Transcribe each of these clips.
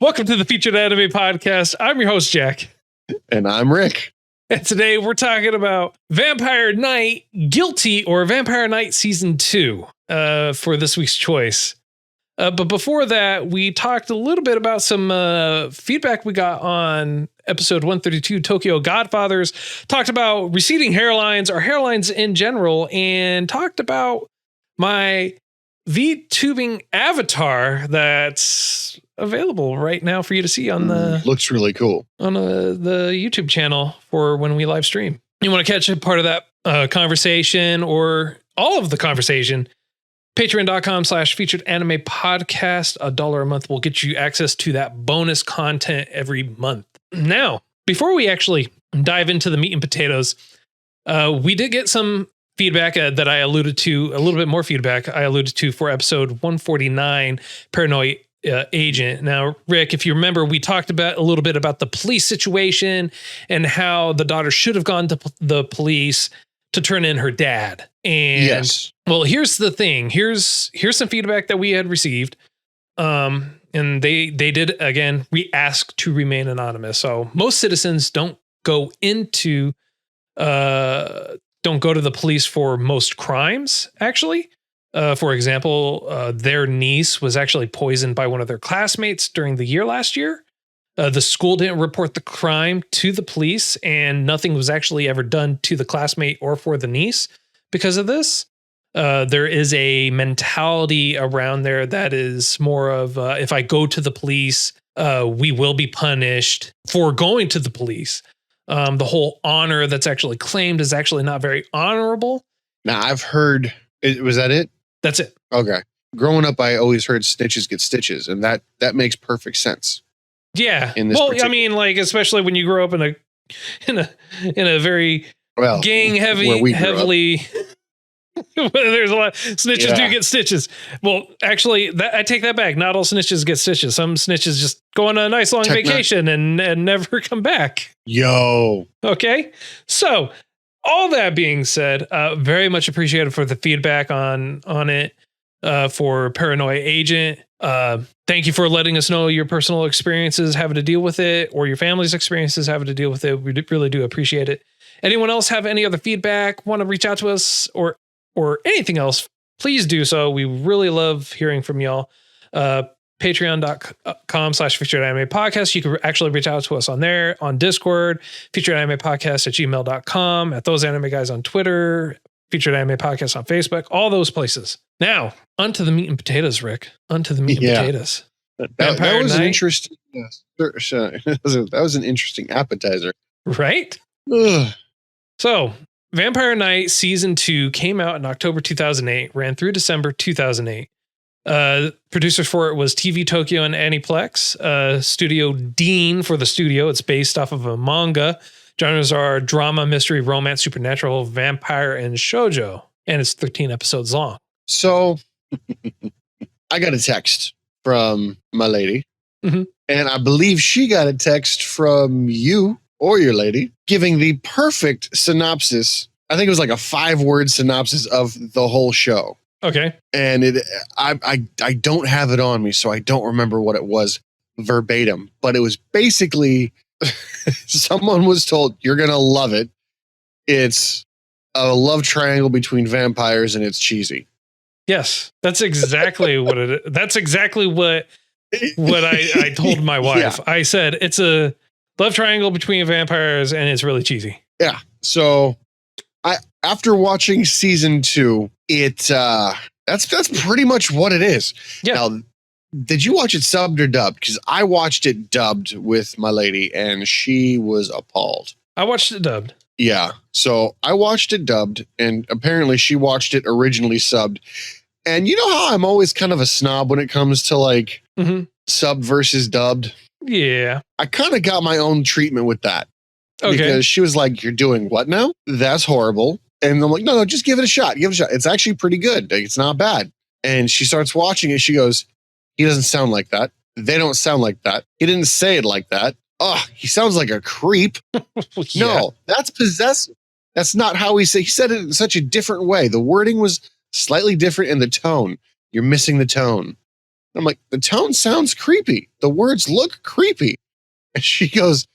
Welcome to the Featured Anime Podcast. I'm your host, Jack. And I'm Rick. And today we're talking about Vampire Knight Guilty or Vampire Knight Season 2 for this week's choice. But before that, we talked a little bit about some feedback we got on episode 132, Tokyo Godfathers. Talked about receding hairlines, or hairlines in general, and talked about my VTubing avatar that's available right now for you to see on the looks really cool on the YouTube channel for when we live stream. You want to catch a part of that conversation or all of the conversation? Patreon.com/featured anime podcast. $1 a month will get you access to that bonus content every month. Now, before we actually dive into the meat and potatoes, we did get some feedback that I alluded to, a little bit more feedback I alluded to for episode 149, Paranoid Agent. Now, Rick, if you remember, we talked about a little bit about the police situation and how the daughter should have gone to the police to turn in her dad. And yes. Well, here's the thing. Here's some feedback that we had received. And they did, again, we ask to remain anonymous. So most citizens don't go to the police for most crimes, actually. For example, their niece was actually poisoned by one of their classmates during the year last year. The school didn't report the crime to the police, and nothing was actually ever done to the classmate or for the niece because of this. There is a mentality around there that is more of, if I go to the police, we will be punished for going to the police. The whole honor that's actually claimed is actually not very honorable. Now, I've heard, was that it? That's it. Okay. Growing up, I always heard snitches get stitches, and that makes perfect sense. Yeah. Well, I mean, like, especially when you grow up in a very gang heavily there's a lot snitches do get stitches. Well, actually, I take that back. Not all snitches get stitches. Some snitches just go on a nice long vacation and never come back. Yo. Okay. So all that being said, very much appreciated for the feedback on it for Paranoid Agent. Thank you for letting us know your personal experiences having to deal with it, or your family's experiences having to deal with it. We really do appreciate it. Anyone else have any other feedback, want to reach out to us or anything else, please do so. We really love hearing from y'all. Patreon.com/featured anime podcast. You can actually reach out to us on there, on Discord, featured anime podcast @gmail.com, at those anime guys on Twitter, featured anime podcast on Facebook, all those places. Now, onto the meat and potatoes, Rick. Onto the meat and potatoes. That was an interesting. Yes, that was an interesting appetizer, right? Ugh. So, Vampire Knight Season 2 came out in October 2008, ran through December 2008. Producers for it was TV Tokyo and Aniplex. Studio Deen for the studio. It's based off of a manga. Genres are drama, mystery, romance, supernatural, vampire, and shoujo. And it's 13 episodes long. So, I got a text from my lady. Mm-hmm. And I believe she got a text from you or your lady giving the perfect synopsis. I think it was like a 5-word synopsis of the whole show. Okay. And I don't have it on me, so I don't remember what it was verbatim, but it was basically someone was told, you're going to love it. It's a love triangle between vampires and it's cheesy. Yes, that's exactly what it is. That's exactly what I told my wife. Yeah. I said, it's a love triangle between vampires and it's really cheesy. Yeah. So after watching season 2, that's pretty much what it is. Yeah. Now, did you watch it subbed or dubbed? Because I watched it dubbed with my lady and she was appalled. I watched it dubbed. Yeah. So I watched it dubbed and apparently she watched it originally subbed. And you know how I'm always kind of a snob when it comes to like sub versus dubbed? Yeah. I kind of got my own treatment with that. Okay. Because she was like, you're doing what now? That's horrible. And I'm like, no, just give it a shot. Give it a shot. It's actually pretty good. It's not bad. And she starts watching it. She goes, he doesn't sound like that. They don't sound like that. He didn't say it like that. Oh, he sounds like a creep. Yeah. No, that's possessive. That's not how he said it in such a different way. The wording was slightly different in the tone. You're missing the tone. I'm like, the tone sounds creepy. The words look creepy. And she goes,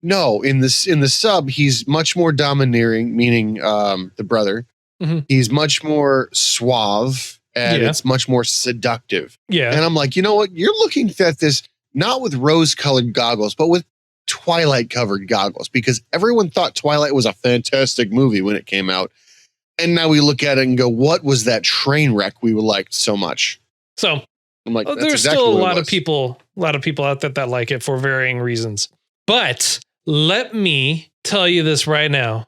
no, in the sub, he's much more domineering, meaning the brother. Mhm. He's much more suave and Yeah. it's much more seductive. Yeah. And I'm like, you know what? You're looking at this not with rose-colored goggles, but with Twilight-covered goggles, because everyone thought Twilight was a fantastic movie when it came out. And now we look at it and go, what was that train wreck we liked so much? So I'm like, that's there's exactly still a what it lot of was. people out there that like it for varying reasons. But let me tell you this right now.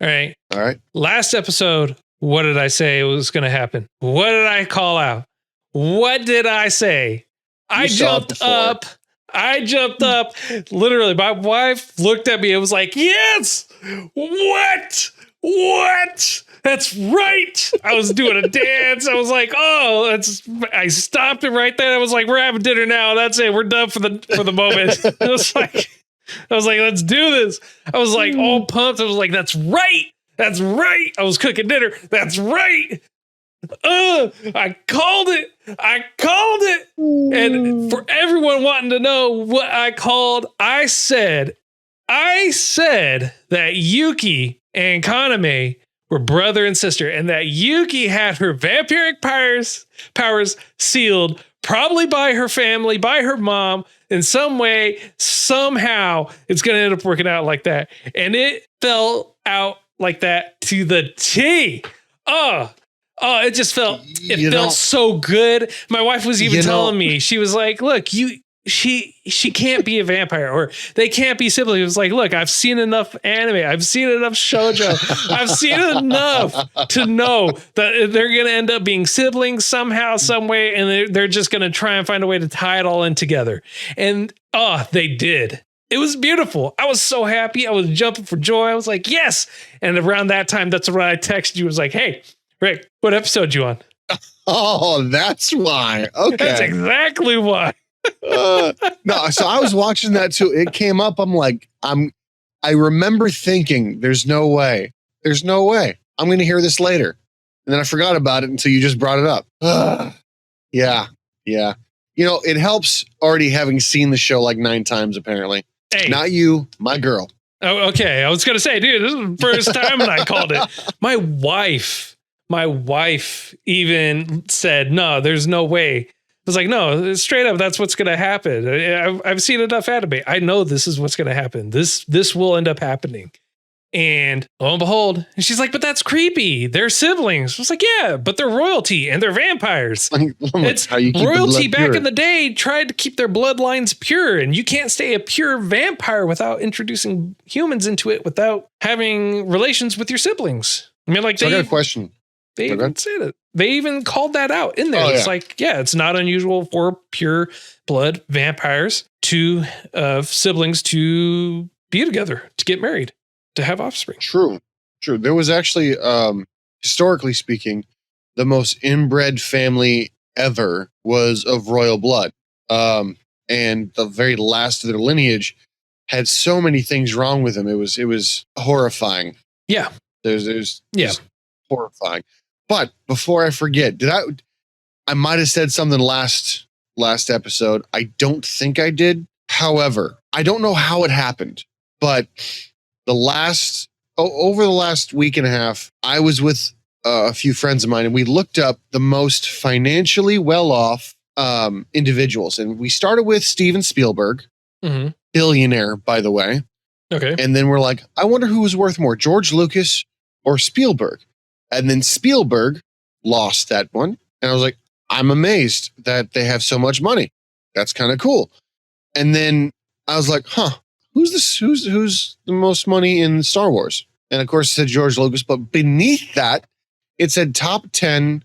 All right. All right. Last episode, what did I say was going to happen? What did I call out? What did I say? I jumped up. Literally, my wife looked at me and was like, yes. What? That's right. I was doing a dance. I was like, I stopped it right there. I was like, we're having dinner now. That's it. We're done for the moment. I was like, let's do this. I was like all pumped. I was like, that's right. I was cooking dinner. That's right. I called it. And for everyone wanting to know what I called, I said that Yuki and Kaname were brother and sister, and that Yuki had her vampiric powers sealed, probably by her family, by her mom, in some way, somehow, it's going to end up working out like that. And it fell out like that to the T. It just felt so good. My wife was even telling me, she was like, look, she can't be a vampire, or they can't be siblings. It was like, look, I've seen enough anime. I've seen enough shoujo. I've seen enough to know that they're going to end up being siblings somehow, some way. And they're just going to try and find a way to tie it all in together. And they did. It was beautiful. I was so happy. I was jumping for joy. I was like, yes. And around that time, that's when I texted you. I was like, hey, Rick, what episode you on? Oh, that's why. Okay. That's exactly why. No, so I was watching that too. It came up. I'm like, I remember thinking, there's no way. I'm going to hear this later. And then I forgot about it until you just brought it up. Yeah. You know, it helps already having seen the show like 9 times, apparently. Hey. Not you, my girl. Oh, okay. I was going to say, dude, this is the first time and I called it. My wife even said, no, there's no way. I was like, no, straight up, that's what's going to happen. I've seen enough anime. I know this is what's going to happen. This will end up happening. And lo and behold, and she's like, but that's creepy. They're siblings. I was like, yeah, but they're royalty and they're vampires. It's how you keep royalty back in the day tried to keep their bloodlines pure, and you can't stay a pure vampire without introducing humans into it without having relations with your siblings. I mean, like, so I got a question. They even said it. They even called that out in there. It's like, yeah, it's not unusual for pure blood vampires to siblings to be together, to get married, to have offspring. True. There was actually, historically speaking, the most inbred family ever was of royal blood. And the very last of their lineage had so many things wrong with them. It was horrifying. Yeah. There's horrifying. But before I forget, I might have said something last episode. I don't think I did. However, I don't know how it happened, but over the last week and a half, I was with a few friends of mine, and we looked up the most financially well-off individuals. And we started with Steven Spielberg, billionaire, by the way. Okay. And then we're like, I wonder who was worth more, George Lucas or Spielberg? And then Spielberg lost that one. And I was like, I'm amazed that they have so much money. That's kind of cool. And then I was like, who's the most money in Star Wars? And of course it said George Lucas, but beneath that, it said top 10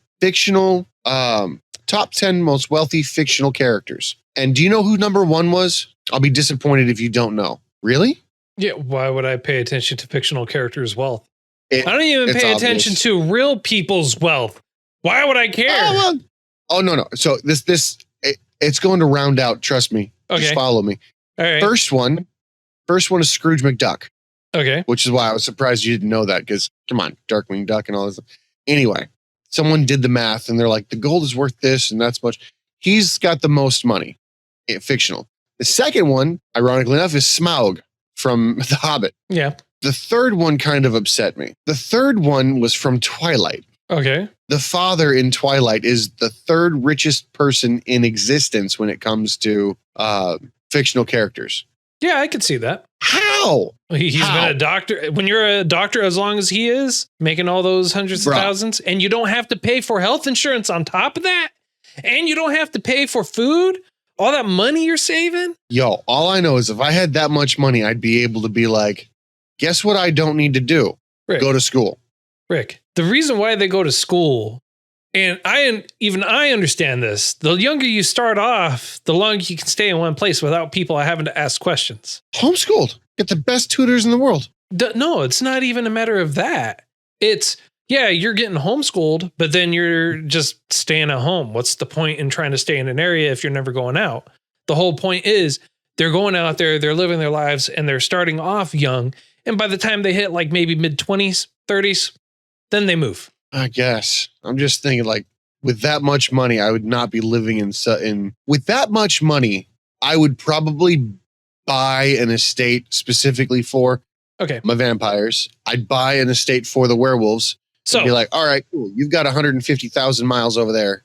most wealthy fictional characters. And do you know who number 1 was? I'll be disappointed if you don't know. Really? Yeah. Why would I pay attention to fictional characters' wealth? I don't even pay attention to real people's wealth. Why would I care? Oh, no. So it's going to round out. Trust me. Okay. Just follow me. All right. First one is Scrooge McDuck. Okay. Which is why I was surprised you didn't know that, because come on, Darkwing Duck and all this. Anyway, someone did the math and they're like, the gold is worth this and that's much. He's got the most money, fictional. The second one, ironically enough, is Smaug from The Hobbit. Yeah. The third one kind of upset me. The third one was from Twilight. Okay. The father in Twilight is the third richest person in existence when it comes to fictional characters. Yeah, I could see that. How? He's been a doctor. When you're a doctor, as long as he is, making all those hundreds of thousands, and you don't have to pay for health insurance on top of that, and you don't have to pay for food, all that money you're saving. Yo, all I know is if I had that much money, I'd be able to be like, guess what I don't need to do? Rick, go to school. Rick, the reason why they go to school, and I understand this, the younger you start off, the longer you can stay in one place without people having to ask questions. Homeschooled. Get the best tutors in the world. No, it's not even a matter of that. It's, yeah, you're getting homeschooled, but then you're just staying at home. What's the point in trying to stay in an area if you're never going out? The whole point is they're going out there, they're living their lives, and they're starting off young. And by the time they hit like maybe mid-20s, 30s, then they move. I guess. I'm just thinking like with that much money, I would not be living in with that much money, I would probably buy an estate specifically for my vampires. I'd buy an estate for the werewolves. So be like, all right, cool. You've got 150,000 miles over there.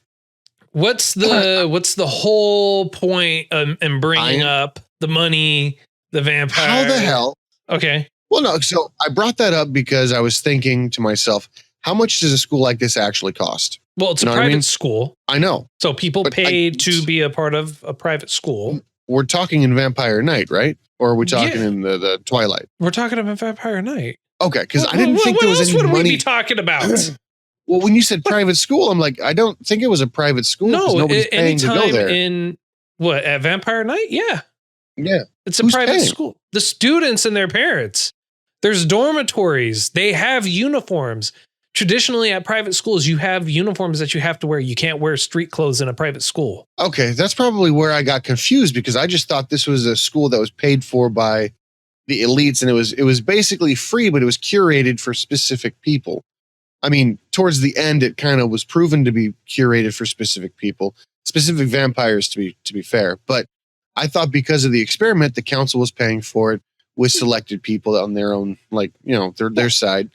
What's the whole point in bringing up the money, the vampire? How the hell? Okay. Well, no. So I brought that up because I was thinking to myself, how much does a school like this actually cost? Well, it's a private school. I know. So people pay to be a part of a private school. We're talking in Vampire Night, right? Or are we talking in the Twilight? We're talking about Vampire Night. Okay, because I didn't think there was any money. What would we be talking about? Well, when you said private school, I'm like, I don't think it was a private school. No, nobody's paying to go there. At Vampire Night? Yeah. Yeah. It's a private school. The students and their parents. There's dormitories. They have uniforms. Traditionally at private schools, you have uniforms that you have to wear. You can't wear street clothes in a private school. Okay, that's probably where I got confused because I just thought this was a school that was paid for by the elites and it was basically free, but it was curated for specific people. I mean, towards the end, it kind of was proven to be curated for specific people, specific vampires to be fair. But I thought because of the experiment, the council was paying for it with selected people on their own, like, you know, their side.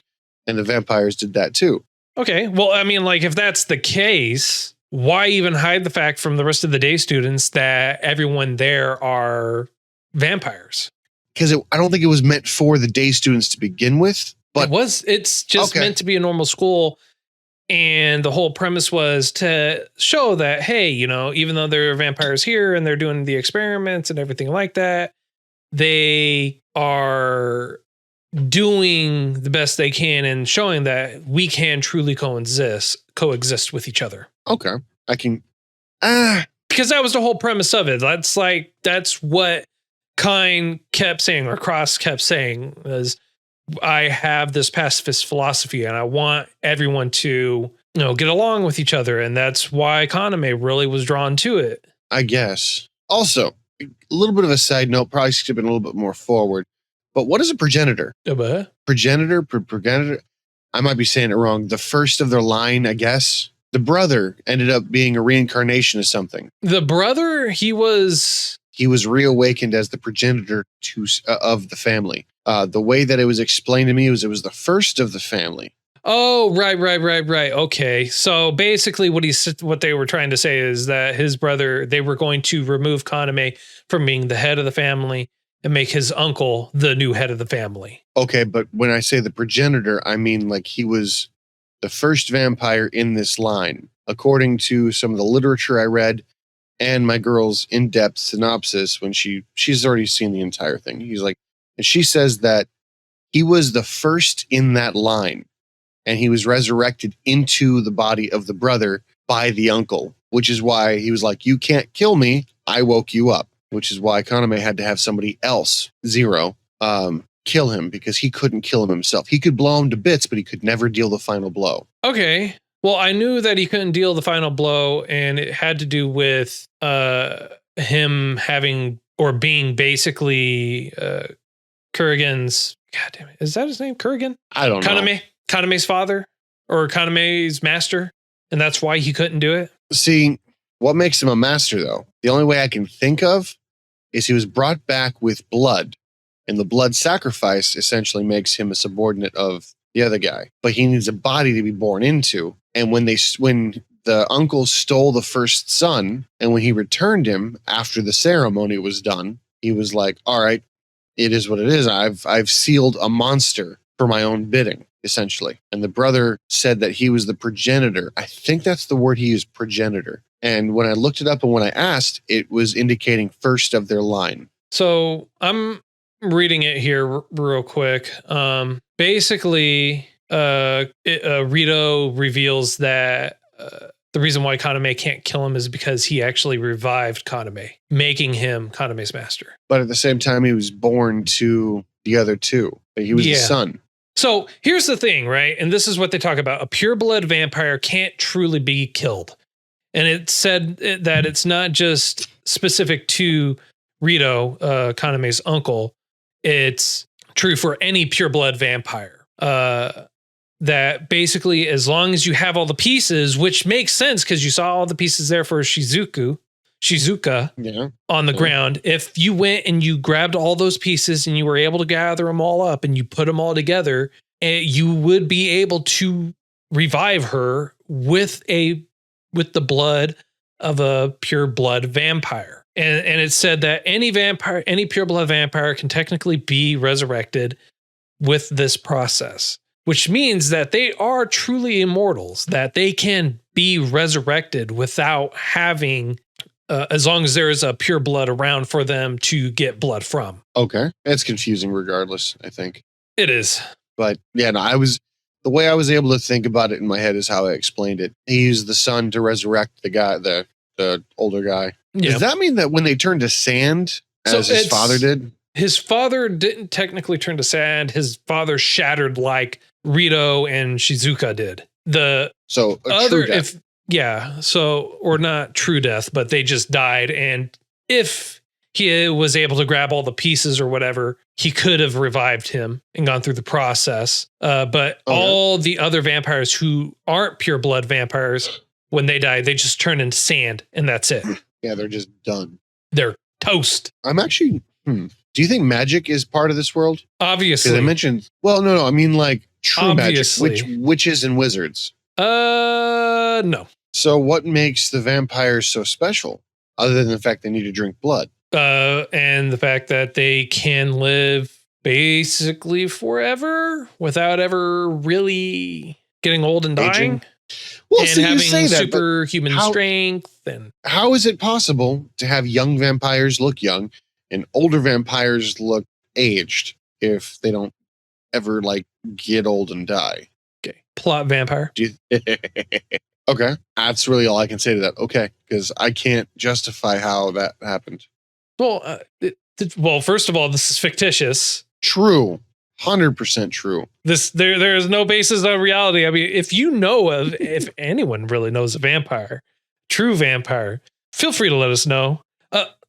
And the vampires did that too. Okay. Well, I mean, like, if that's the case, why even hide the fact from the rest of the day students that everyone there are vampires? Because I don't think it was meant for the day students to begin with. But it's just meant to be a normal school. And the whole premise was to show that, hey, you know, even though there are vampires here and they're doing the experiments and everything like that, they are doing the best they can and showing that we can truly coexist with each other. Okay. I can. Because that was the whole premise of it. That's what Kine kept saying, or Cross kept saying, is I have this pacifist philosophy and I want everyone to, you know, get along with each other. And that's why Kaname really was drawn to it. I guess. Also, a little bit of a side note, probably skipping a little bit more forward. But what is a progenitor? Progenitor. I might be saying it wrong. The first of their line, I guess. The brother ended up being a reincarnation of something. The brother, he was reawakened as the progenitor of the family. The way that it was explained to me was it was the first of the family. Oh, right. Okay. So basically what they were trying to say is that his brother, they were going to remove Kaname from being the head of the family and make his uncle the new head of the family. Okay, but when I say the progenitor, I mean like he was the first vampire in this line. According to some of the literature I read and my girl's in-depth synopsis when she's already seen the entire thing. And she says that he was the first in that line and he was resurrected into the body of the brother by the uncle, which is why he was like, you can't kill me. I woke you up. Which is why Kaname had to have somebody else, Zero, kill him because he couldn't kill him himself. He could blow him to bits, but he could never deal the final blow. Okay. Well, I knew that he couldn't deal the final blow, and it had to do with him having or being basically Kurigan's. God damn it. Is that his name? Kurigan? I don't know. Kaname's father or Kaname's master. And that's why he couldn't do it. See, What makes him a master, though? The only way I can think of is he was brought back with blood, and the blood sacrifice essentially makes him a subordinate of the other guy. But he needs a body to be born into. And when the uncle stole the first son, and when he returned him after the ceremony was done, he was like, "All right, it is what it is. I've sealed a monster for my own bidding." Essentially. And the brother said that he was the progenitor. I think that's the word he used, progenitor. And when I looked it up and when I asked, it was indicating first of their line. So I'm reading it here real quick. Basically, Rito reveals that the reason why Kaname can't kill him is because he actually revived Kaname, making him Kaname's master. But at the same time, he was born to the other two. He was the son. So here's the thing, right? And this is what they talk about. A pureblood vampire can't truly be killed. And it said that it's not just specific to Rito, Kaname's uncle. It's true for any pureblood vampire. That basically, as long as you have all the pieces, which makes sense because you saw all the pieces there for Shizuka on the ground. If you went and you grabbed all those pieces and you were able to gather them all up and you put them all together, you would be able to revive her with the blood of a pure blood vampire. And it said that any pure blood vampire can technically be resurrected with this process, which means that they are truly immortals, that they can be resurrected without having as long as there is a pure blood around for them to get blood from. Okay. It's confusing regardless, I think. It is. But yeah, no, the way I was able to think about it in my head is how I explained it. He used the son to resurrect the guy, the older guy. Yeah. Does that mean that when they turned to sand, as his father did? His father didn't technically turn to sand. His father shattered like Rito and Shizuka did. True death. Or not true death, but they just died. And if he was able to grab all the pieces or whatever, he could have revived him and gone through the process. But all the other vampires who aren't pure blood vampires, when they die, they just turn into sand and that's it. Yeah, they're just done. They're toast. I'm actually, do you think magic is part of this world? Obviously. Because I mentioned, no, I mean like true Obviously. Magic, witches and wizards. No. So what makes the vampires so special other than the fact they need to drink blood? And the fact that they can live basically forever without ever really getting old and dying. Aging? Well, and having superhuman strength. And how is it possible to have young vampires look young and older vampires look aged if they don't ever like get old and die? Okay. Plot vampire. Okay. That's really all I can say to that. Okay. Because I can't justify how that happened. Well, first of all, this is fictitious. True. 100% true. There is no basis of reality. I mean, if anyone really knows a true vampire, feel free to let us know.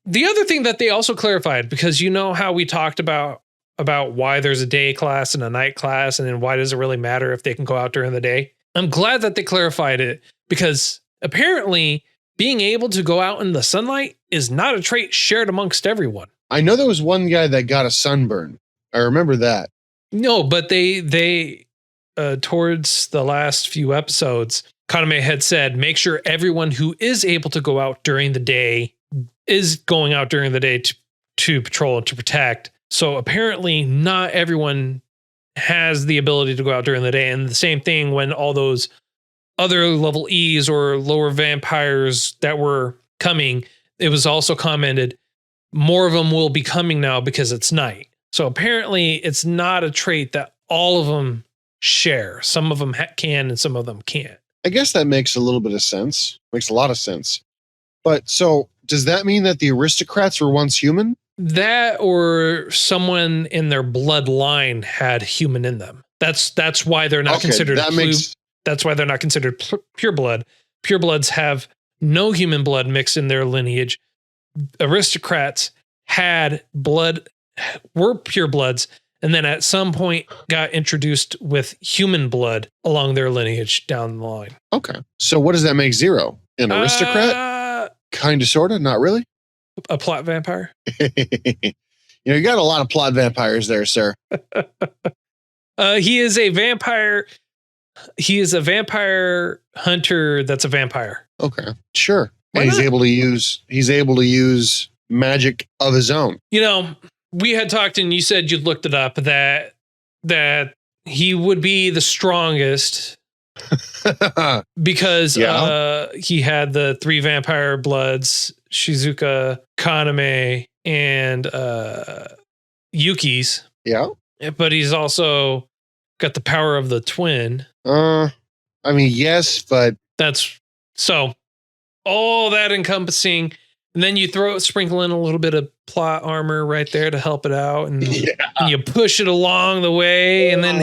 The other thing that they also clarified, because you know how we talked about why there's a day class and a night class, and then why does it really matter if they can go out during the day? I'm glad that they clarified it, because apparently being able to go out in the sunlight is not a trait shared amongst everyone. I know there was one guy that got a sunburn. I remember that. No, but they towards the last few episodes, Kaname had said, make sure everyone who is able to go out during the day is going out during the day to patrol and to protect. So apparently not everyone has the ability to go out during the day. And the same thing when all those other level E's or lower vampires that were coming, it was also commented, more of them will be coming now because it's night. So apparently it's not a trait that all of them share. Some of them can and some of them can't. I guess that makes a little bit of sense. Makes a lot of sense. But so does that mean that the aristocrats were once human? That or someone in their bloodline had human in them. That's why they're not considered. That's why they're not considered pure blood. Pure bloods have no human blood mixed in their lineage. Aristocrats were pure bloods, and then at some point got introduced with human blood along their lineage down the line. Okay. So what does that make Zero? An aristocrat? Kind of, sort of, not really. A plot vampire? You got a lot of plot vampires there, sir. He is a vampire. He is a vampire hunter that's a vampire. Okay, sure. Why And he's not? able to use magic of his own. We had talked and you said you'd looked it up that he would be the strongest because he had the 3 vampire bloods, Shizuka, Kaname, and Yuki's. Yeah. But he's also got the power of the twin. Yes, but That's so all that encompassing. And then you sprinkle in a little bit of plot armor right there to help it out. And, and you push it along the way. And then,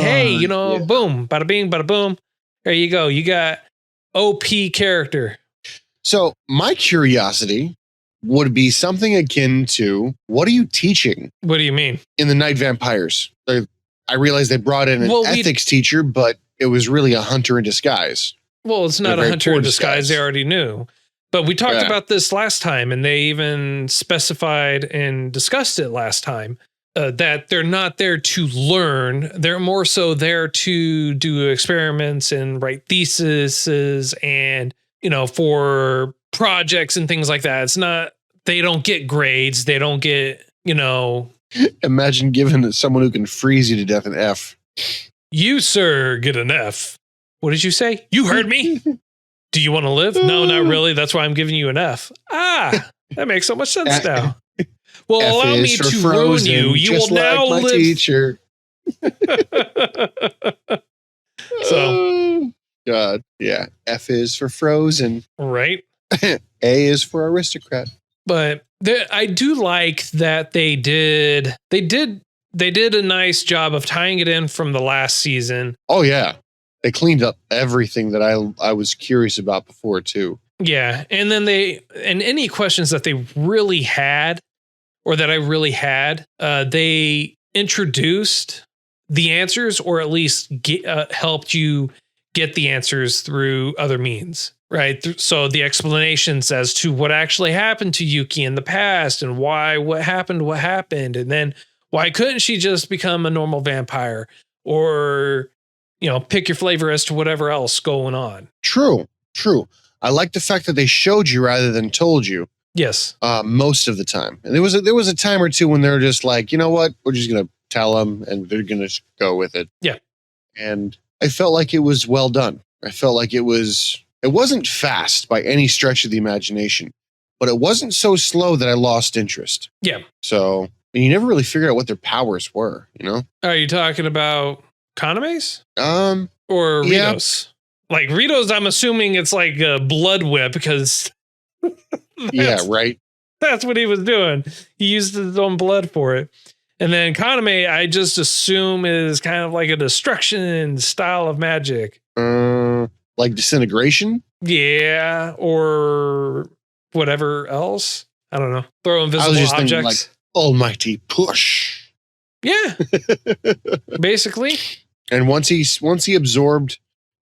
boom, bada bing, bada boom. There you go. You got OP character. So my curiosity would be something akin to, what are you teaching What do you mean? in the Night Vampires? I realized they brought in an ethics teacher, but it was really a hunter in disguise. Well, it's not a hunter in disguise. They already knew. But we talked about this last time, and they even specified and discussed it last time, that they're not there to learn. They're more so there to do experiments and write theses and, for projects and things like that. It's not, they don't get grades. They don't get, Imagine giving someone who can freeze you to death an F. You, sir, get an F. What did you say? You heard me. Do you want to live? No, not really. That's why I'm giving you an F. That makes so much sense now. Well, F allow me to ruin you. You will now my live. Teacher. So, God, yeah. F is for frozen. Right. A is for aristocrat. But I do like that they did a nice job of tying it in from the last season. Oh yeah. They cleaned up everything that I was curious about before too. Yeah. And then any questions that they really had or that I really had, they introduced the answers or at least helped you get the answers through other means. Right. So the explanations as to what actually happened to Yuki in the past and why, what happened. And then why couldn't she just become a normal vampire or, pick your flavor as to whatever else going on. True. I like the fact that they showed you rather than told you. Yes. Most of the time. And there was a time or two when they're just like, you know what? We're just going to tell them and they're going to go with it. Yeah. And I felt like it was well done. I felt like it wasn't fast by any stretch of the imagination, but it wasn't so slow that I lost interest. Yeah. So, and you never really figured out what their powers were, Are you talking about Kaname's? Or yeah. Ritos? Like Ritos, I'm assuming it's like a blood whip because yeah, right. That's what he was doing. He used his own blood for it. And then Kaname, I just assume is kind of like a destruction style of magic. Like disintegration? Yeah, or whatever else. I don't know. Throw invisible objects. Thinking like almighty push. Yeah. Basically. And once he absorbed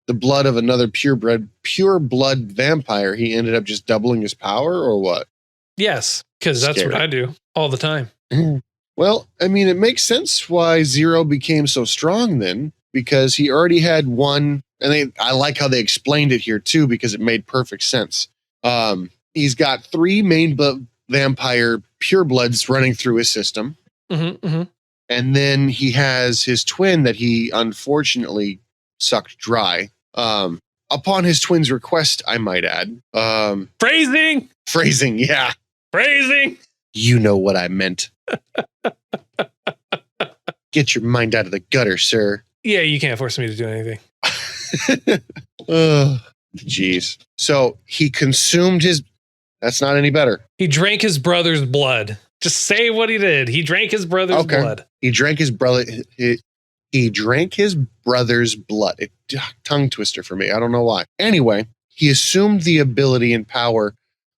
the blood of another pure blood vampire, he ended up just doubling his power or what? Yes, because that's what I do all the time. Well, I mean, it makes sense why Zero became so strong then, because he already had one, and I like how they explained it here too, because it made perfect sense. He's got 3 main vampire purebloods running through his system. Mm-hmm, mm-hmm. And then he has his twin that he unfortunately sucked dry. Upon his twin's request, I might add. Phrasing, yeah. Phrasing. You know what I meant. Get your mind out of the gutter, sir. Yeah, you can't force me to do anything. Jeez. So he consumed his... That's not any better. He drank his brother's blood. Just say what he did. He drank his brother's blood. He drank his brother. He drank his brother's blood. Tongue twister for me. I don't know why. Anyway, he assumed the ability and power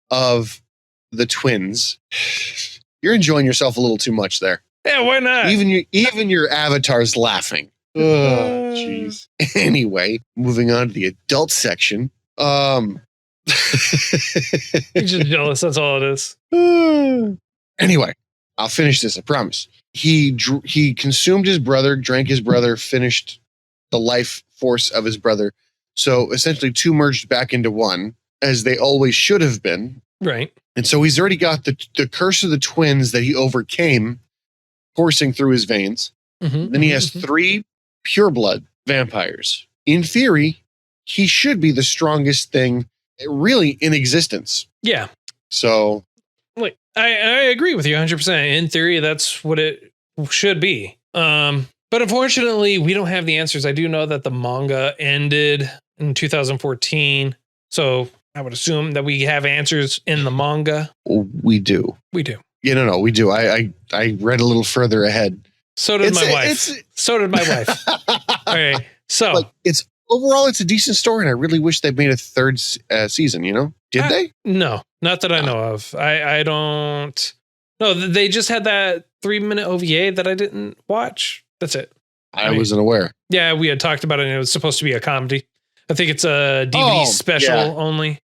of the twins. You're enjoying yourself a little too much there. Yeah, why not? Even your avatar's laughing. Oh, jeez. Anyway, moving on to the adult section. He's just jealous. That's all it is. Anyway, I'll finish this. I promise. He consumed his brother, drank his brother, finished the life force of his brother. So essentially, two merged back into one, as they always should have been. Right. And so he's already got the curse of the twins that he overcame coursing through his veins. Then he has three pureblood vampires. In theory, he should be the strongest thing really in existence. Yeah. So, like, I agree with you 100%. In theory, that's what it should be. But unfortunately, we don't have the answers. I do know that the manga ended in 2014. So I would assume that we have answers in the manga. We do. We do. Yeah, no, we do. I read a little further ahead. So did my wife. So did my wife. All right. So like, overall, it's a decent story, and I really wish they made a third season. Did they? No, not that I know of. I don't. No, they just had that 3-minute OVA that I didn't watch. That's it. I wasn't aware. Yeah, we had talked about it, and it was supposed to be a comedy. I think it's a DVD special only.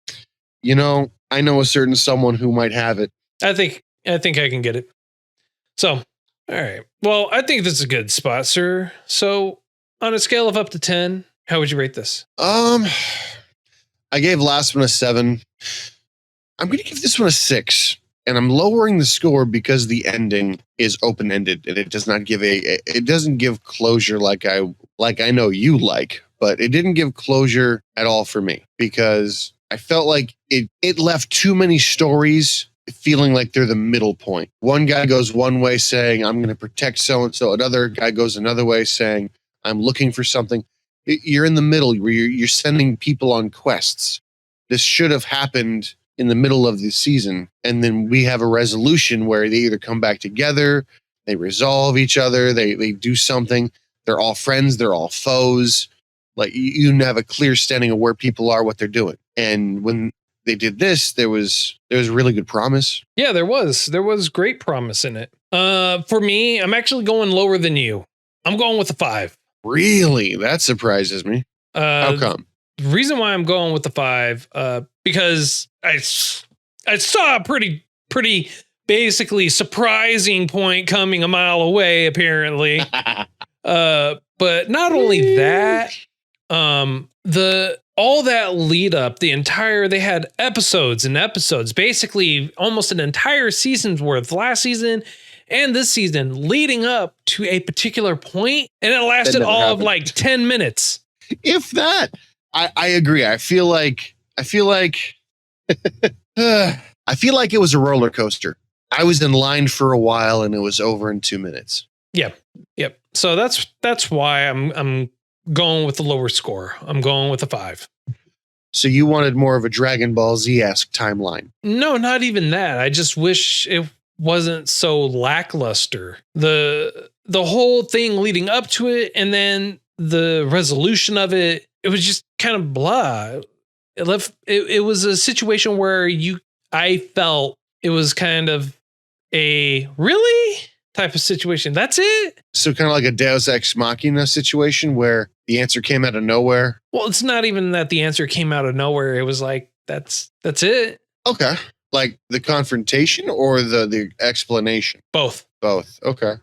I know a certain someone who might have it. I think I can get it. So, all right. Well, I think this is a good spot, sir. So, on a scale of up to 10, how would you rate this? I gave last one a 7. I'm going to give this one a 6, and I'm lowering the score because the ending is open-ended and it does not give it doesn't give closure like I know you like, but it didn't give closure at all for me because I felt like it left too many stories feeling like they're the middle point. One guy goes one way saying, I'm going to protect so-and-so. Another guy goes another way saying, I'm looking for something. You're in the middle where you're sending people on quests. This should have happened in the middle of the season. And then we have a resolution where they either come back together, they resolve each other, they do something. They're all friends. They're all foes. Like you have a clear standing of where people are, what they're doing. And when they did this, there was really good promise. Yeah, there was great promise in it. For me, I'm actually going lower than you. I'm going with a 5. Really? That surprises me. How come? The reason why I'm going with the 5, because I saw a pretty basically surprising point coming a mile away, apparently. But not only that, all that lead up, they had episodes and episodes, basically almost an entire season's worth last season and this season leading up to a particular point, and it lasted all of like 10 minutes. If that. I agree. I feel like I feel like it was a roller coaster. I was in line for a while and it was over in 2 minutes. Yep. So that's why I'm going with the lower score. I'm going with a 5. So you wanted more of a Dragon Ball Z-esque timeline? No, not even that. I just wish it wasn't so lackluster. The whole thing leading up to it and then the resolution of it, it was just kind of blah. It was a situation where I felt it was kind of a really type of situation. That's it. So kind of like a Deus Ex Machina situation where the answer came out of nowhere. Well, it's not even that the answer came out of nowhere. It was like, that's it. Okay. Like the confrontation or the explanation? Both. Okay.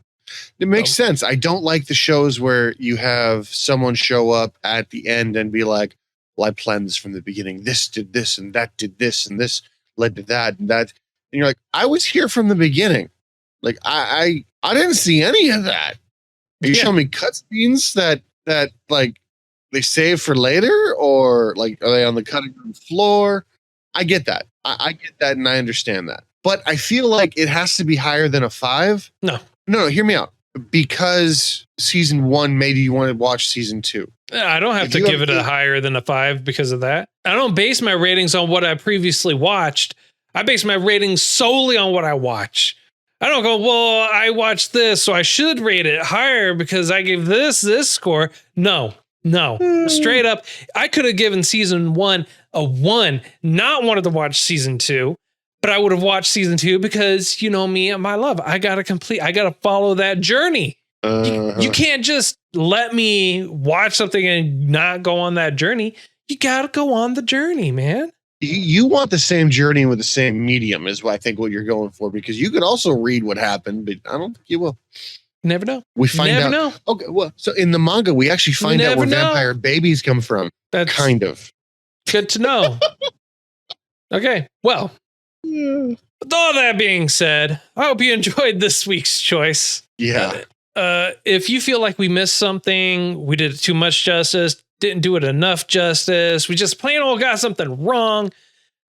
It makes sense. I don't like the shows where you have someone show up at the end and be like, well, I planned this from the beginning. This did this and that did this and this led to that and that. And you're like, I was here from the beginning. Like I didn't see any of that. You showing me cutscenes that like they save for later, or like are they on the cutting room floor? I get that. I get that and I understand that. But I feel like it has to be higher than a 5. No, hear me out. Because season 1 made you want to watch season 2. I don't have to give it a higher than a 5 because of that. I don't base my ratings on what I previously watched. I base my ratings solely on what I watch. I don't go, well, I watched this, so I should rate it higher because I gave this score. No. Straight up, I could have given season 1 a 1, not wanted to watch season 2. But I would have watched season 2 because, you know me and my love. I got to follow that journey. You can't just let me watch something and not go on that journey. You got to go on the journey, man. You want the same journey with the same medium is what I think what you're going for, because you could also read what happened, but I don't think you will. Never know. We find Never out. know. Okay, well, so in the manga, we actually find out where vampire babies come from. That's kind of good to know. Okay, well, with all that being said, I hope you enjoyed this week's choice. Yeah. If you feel like we missed something, we did too much justice, didn't do it enough justice, we just plain old got something wrong,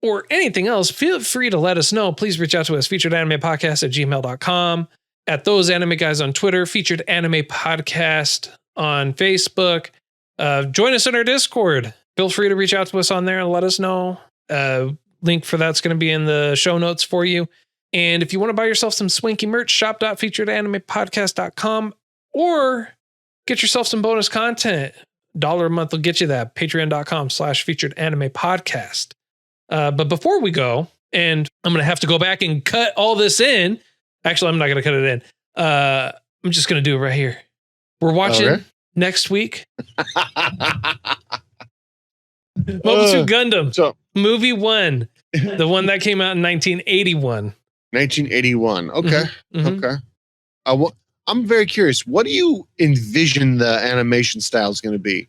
or anything else, feel free to let us know. Please reach out to us, featuredanimepodcast@gmail.com, at Those Anime Guys on Twitter, Featured Anime Podcast on Facebook. Join us in our Discord. Feel free to reach out to us on there and let us know. Link for that's going to be in the show notes for you. And if you want to buy yourself some swanky merch, shop.featuredanimepodcast.com, or get yourself some bonus content. $1 a month will get you that. Patreon.com/featuredanimepodcast. But before we go, and I'm going to have to go back and cut all this in. Actually, I'm not going to cut it in. I'm just going to do it right here. We're watching next week Mobile Suit Gundam Movie 1, the one that came out in 1981. 1981. Okay. Okay. I'm very curious. What do you envision the animation style is going to be?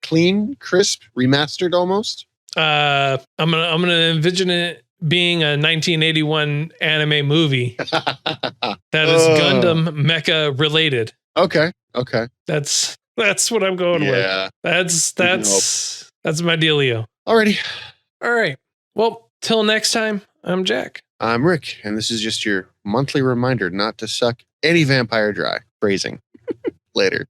Clean, crisp, remastered almost? I'm gonna envision it being a 1981 anime movie that is Gundam mecha related. Okay. Okay. That's what I'm going with. That's my dealio. Alrighty. All right. Well, till next time, I'm Jack. I'm Rick, and this is just your monthly reminder not to suck any vampire dry. Phrasing. Later.